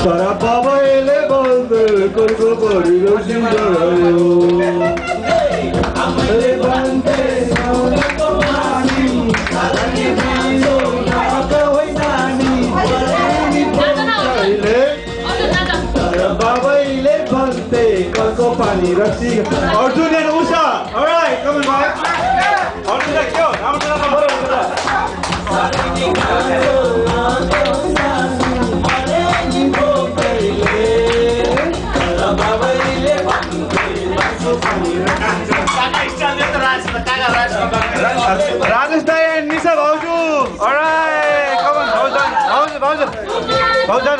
तर बाबाले भन्थे कलको पानी रक्सी गनायो आमाले भन्थे कलको पानी साराले दियो नाक होइ नानी तर बाबाले भन्थे कलको पानी रक्सी Arjun and Usha alright come on guys Arjun के हो राम्रो बरो हुन्छ Rajesh Dai and Nisha Bauju. All right, come on, Baujan.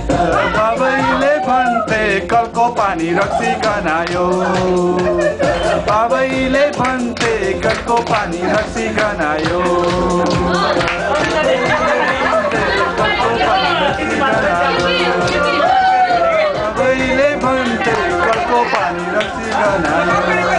बाबाले भन्थे कलको पानी रक्सी गनायो बाबाले भन्थे कलको पानी रक्सी गनायो बाबाले भन्थे कलको पानी रक्सी गनायो